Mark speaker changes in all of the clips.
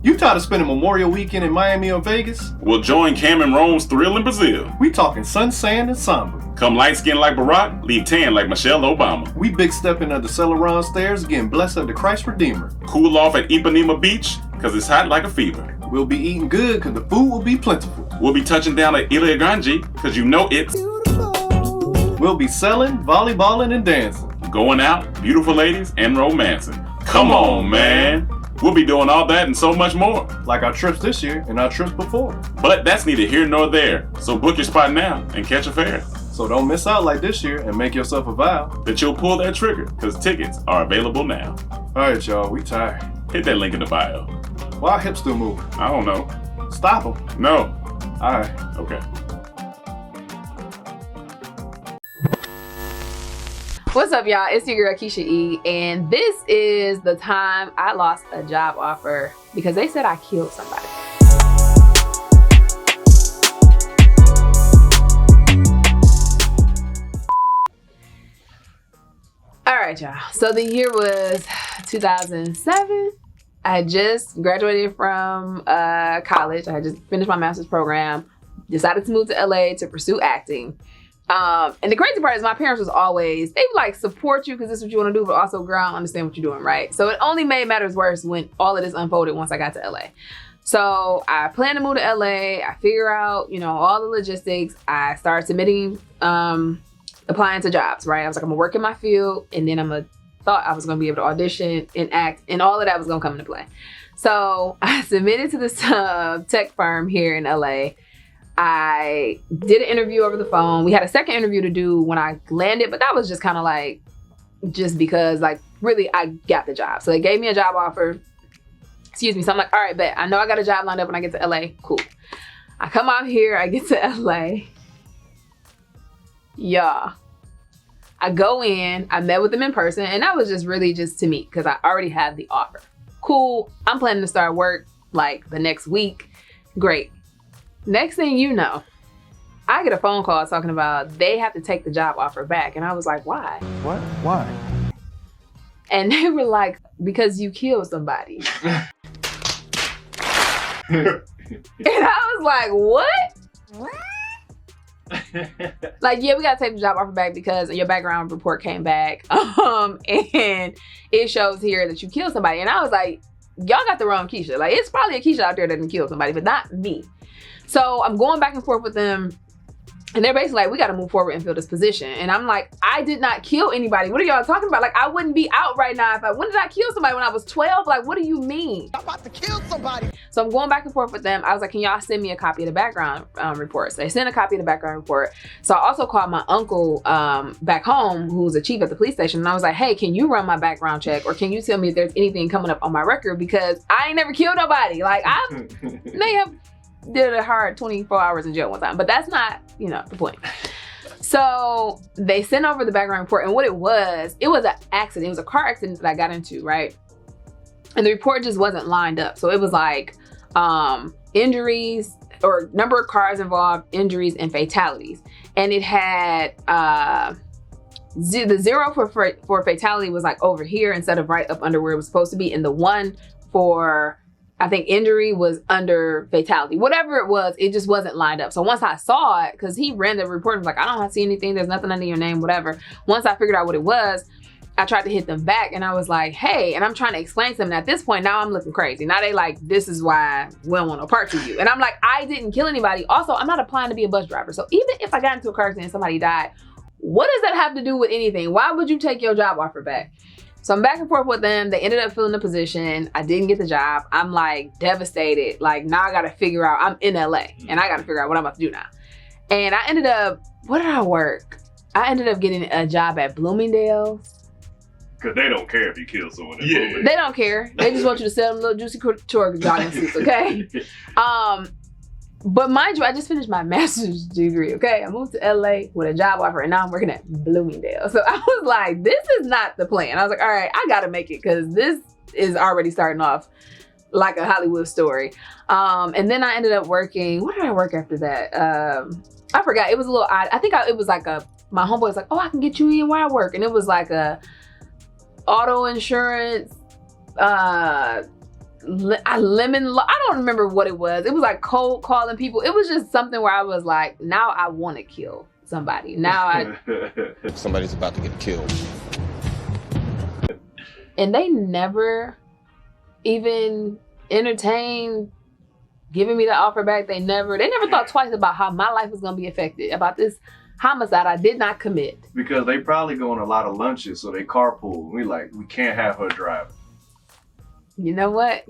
Speaker 1: You tired of spending Memorial Weekend in Miami or Vegas?
Speaker 2: We'll join Cam and Rome's thrill in Brazil.
Speaker 1: We talking sun, sand, and samba.
Speaker 2: Come light skin like Barack, leave tan like Michelle Obama.
Speaker 1: We big stepping up the Celeron stairs, getting blessed of the Christ Redeemer.
Speaker 2: Cool off at Ipanema Beach, cause it's hot like a fever.
Speaker 1: We'll be eating good, cause the food will be plentiful.
Speaker 2: We'll be touching down at Ilha Grande, cause you know it's
Speaker 1: We'll be selling, volleyballing, and dancing.
Speaker 2: Going out, beautiful ladies, and romancing. Come on, man. We'll be doing all that and so much more.
Speaker 1: Like our trips this year and our trips before.
Speaker 2: But that's neither here nor there. So book your spot now and catch a fare.
Speaker 1: So don't miss out like this year and make yourself a vow
Speaker 2: that you'll pull that trigger, because tickets are available now.
Speaker 1: Alright, y'all, we tired.
Speaker 2: Hit that link in the bio.
Speaker 1: Why our hips still moving?
Speaker 2: I don't know.
Speaker 1: Stop them.
Speaker 2: No.
Speaker 1: Alright.
Speaker 2: Okay.
Speaker 3: What's up, y'all? It's your girl Keisha E, and this is the time I lost a job offer because they said I killed somebody. All right, y'all. So the year was 2007. I had just graduated from college. I had just finished my master's program, decided to move to LA to pursue acting. And the crazy part is my parents was always, they would like support you because this is what you want to do, but also, girl, I don't understand what you're doing, right? So it only made matters worse when all of this unfolded once I got to LA. So I planned to move to LA. I figure out, all the logistics. I started submitting, applying to jobs, right? I was like, I'm gonna work in my field, and then thought I was gonna be able to audition and act, and all of that was gonna come into play. So I submitted to this tech firm here in LA. I did an interview over the phone. We had a second interview to do when I landed, but that was just kind of like, just because like really I got the job. So they gave me a job offer. Excuse me. So I'm like, all right, bet. I know I got a job lined up when I get to LA. Cool. I come out here, I get to LA. Yeah. I go in, I met with them in person, and that was just really just to meet because I already had the offer. Cool. I'm planning to start work like the next week. Great. Next thing you know, I get a phone call talking about they have to take the job offer back. And I was like, why?
Speaker 1: What? Why?
Speaker 3: And they were like, because you killed somebody. And I was like, what? Like, yeah, we gotta take the job offer back because your background report came back. And it shows here that you killed somebody. And I was like, y'all got the wrong Keisha. Like, it's probably a Keisha out there that didn't kill somebody, but not me. So I'm going back and forth with them, and they're basically like, we got to move forward and fill this position. And I'm like, I did not kill anybody. What are y'all talking about? Like, I wouldn't be out right now when did I kill somebody? When I was 12? Like, what do you mean?
Speaker 4: I'm about to kill somebody.
Speaker 3: So I'm going back and forth with them. I was like, can y'all send me a copy of the background report? So they sent a copy of the background report. So I also called my uncle back home, who's a chief at the police station. And I was like, hey, can you run my background check? Or can you tell me if there's anything coming up on my record? Because I ain't never killed nobody. Like, I may have did a hard 24 hours in jail one time, but that's not, the point. So they sent over the background report, and what it was an accident. It was a car accident that I got into, right? And the report just wasn't lined up. So it was like injuries or number of cars involved, injuries, and fatalities. And it had the 0 for fatality was like over here instead of right up under where it was supposed to be, and the 1 for I think injury was under fatality. Whatever it was, it just wasn't lined up. So once I saw it, because he ran the report and was like, I don't see anything, there's nothing under your name, whatever. Once I figured out what it was, I tried to hit them back, and I was like, hey, and I'm trying to explain to them. And at this point, now I'm looking crazy. Now they like, this is why we don't want no parts of you. And I'm like, I didn't kill anybody. Also, I'm not applying to be a bus driver. So even if I got into a car accident and somebody died, what does that have to do with anything? Why would you take your job offer back? So I'm back and forth with them. They ended up filling the position. I didn't get the job. I'm like devastated. Like, now I got to figure out, I'm in LA and I got to figure out what I'm about to do now. And I ended up, where did I work? I ended up getting a job at Bloomingdale's.
Speaker 5: Because they don't care if you kill someone.
Speaker 3: Yeah. They don't care. They just want you to sell them little Juicy Couture jogging suits, okay? But mind you, I just finished my master's degree, okay? I moved to LA with a job offer, and now I'm working at Bloomingdale. So I was like, this is not the plan. I was like, all right, I gotta make it, because this is already starting off like a Hollywood story. And then I ended up working, where did I work after that? I forgot, it was a little odd. I think it was like my homeboy was like, oh, I can get you in where I work. And it was like a auto insurance, I don't remember what it was. It was like cold calling people. It was just something where I was like, now I want to kill somebody. Now I
Speaker 4: Somebody's about to get killed.
Speaker 3: and they never even entertained giving me the offer back. They never thought twice about how my life was gonna be affected about this homicide I did not commit.
Speaker 1: Because they probably go on a lot of lunches, so they carpool. We can't have her driving.
Speaker 3: You know what,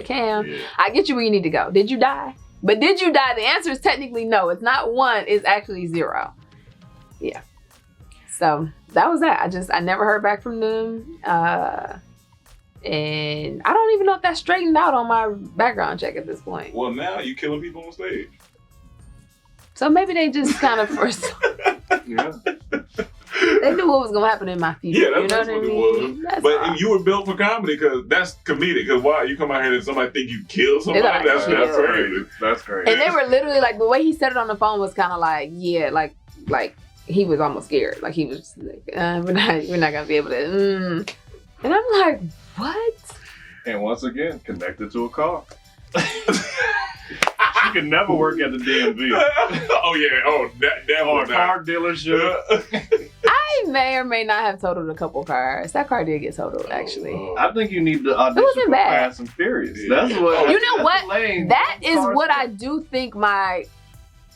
Speaker 3: Cam?
Speaker 2: Yeah.
Speaker 3: I get you where you need to go. Did you die? But did you die? The answer is technically no. It's not 1, it's actually 0. Yeah. So that was that. I never heard back from them. And I don't even know if that's straightened out on my background check at this point.
Speaker 2: Well, now you killing people on stage.
Speaker 3: So maybe they just kind of first
Speaker 1: Yeah.
Speaker 3: they knew what was gonna happen in my future.
Speaker 2: Yeah, that's what it was.
Speaker 3: That's
Speaker 2: But
Speaker 3: all.
Speaker 2: you were built for comedy because that's comedic. Because why you come out here and somebody think you killed somebody?
Speaker 3: They're like,
Speaker 2: That's
Speaker 3: "Yeah."
Speaker 2: crazy.
Speaker 1: That's crazy.
Speaker 3: And they were literally like, the way he said it on the phone was kind of like, yeah, like he was almost scared. Like he was just like, we're not gonna be able to. And I'm like, what?
Speaker 1: And once again, connected to a car. She could never work at the DMV
Speaker 2: Oh yeah. Oh, that
Speaker 1: or a
Speaker 2: one.
Speaker 1: car dealership.
Speaker 3: I may or may not have totaled a couple cars. That car did get totaled, actually.
Speaker 1: I think you need to audition
Speaker 3: wasn't
Speaker 1: for
Speaker 3: bad.
Speaker 1: Fast and Furious.
Speaker 2: Yeah.
Speaker 1: That's what.
Speaker 3: You know
Speaker 1: that's
Speaker 3: what?
Speaker 1: the lane.
Speaker 3: That is
Speaker 1: Cars
Speaker 3: what I
Speaker 1: fit.
Speaker 3: do think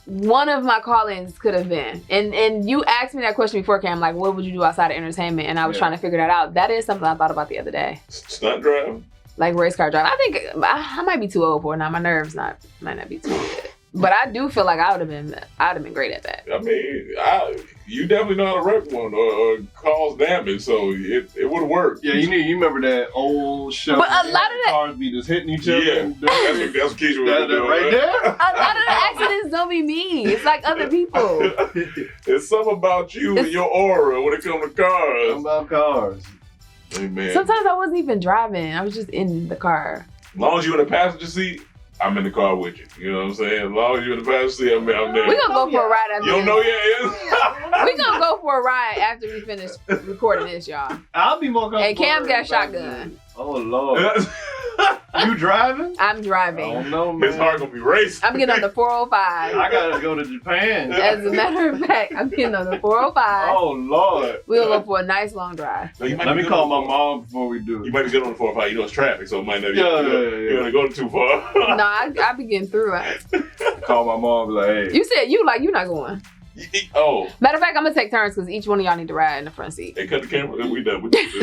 Speaker 3: one of my call-ins could have been. And you asked me that question before, Cam, like, what would you do outside of entertainment? And I was
Speaker 1: Yeah.
Speaker 3: trying to figure that out. That is something I thought about the other day.
Speaker 2: Stunt drive.
Speaker 3: Like race car driving. I think I might be too old for it now. My nerves might not be too good. But I do feel like I'd have been great at that.
Speaker 2: I mean, you definitely know how to wreck one or cause damage, so it would work.
Speaker 1: Yeah, you remember that old show?
Speaker 3: But a
Speaker 1: where
Speaker 3: lot of
Speaker 1: the cars be just hitting each other.
Speaker 2: Yeah,
Speaker 1: and
Speaker 2: that's what Keisha was doing.
Speaker 1: right there.
Speaker 3: A lot of the accidents don't be me. It's like other people.
Speaker 2: It's something about you and your aura when it comes to cars.
Speaker 1: Something about cars.
Speaker 2: Hey, man.
Speaker 3: Sometimes I wasn't even driving. I was just in the car.
Speaker 2: As long as you're in the passenger seat, I'm in the car with you. You know what I'm saying? As long as you're in the passenger seat, I'm there.
Speaker 3: We're gonna go for a ride after
Speaker 2: You don't know
Speaker 3: this.
Speaker 2: yet?
Speaker 3: We're gonna go for a ride after we finish recording this, y'all.
Speaker 1: I'll be more comfortable.
Speaker 3: And Cam got
Speaker 1: if I
Speaker 3: shotgun.
Speaker 1: do. Oh Lord, you driving?
Speaker 3: I'm
Speaker 1: I
Speaker 3: driving.
Speaker 1: don't know, man.
Speaker 2: His heart gonna be racing.
Speaker 3: I'm getting on the 405.
Speaker 1: I gotta go to Japan.
Speaker 3: As a matter of fact, I'm getting on the 405.
Speaker 1: Oh Lord.
Speaker 3: We'll go for a nice long drive.
Speaker 2: So you might
Speaker 1: Let
Speaker 2: be
Speaker 1: me
Speaker 2: good
Speaker 1: call
Speaker 2: on
Speaker 1: my
Speaker 2: the-
Speaker 1: mom before we do
Speaker 2: You
Speaker 1: it.
Speaker 2: might be good on the 405. You know it's traffic, so it might not be.
Speaker 1: Yeah,
Speaker 2: You're gonna go too far.
Speaker 3: No, I be getting through it.
Speaker 1: Call my mom. Be like, hey.
Speaker 3: You said you're not going.
Speaker 2: Oh,
Speaker 3: Matter of fact, I'm gonna take turns because each one of y'all need to ride in the front seat.
Speaker 2: they cut the camera. We done with this.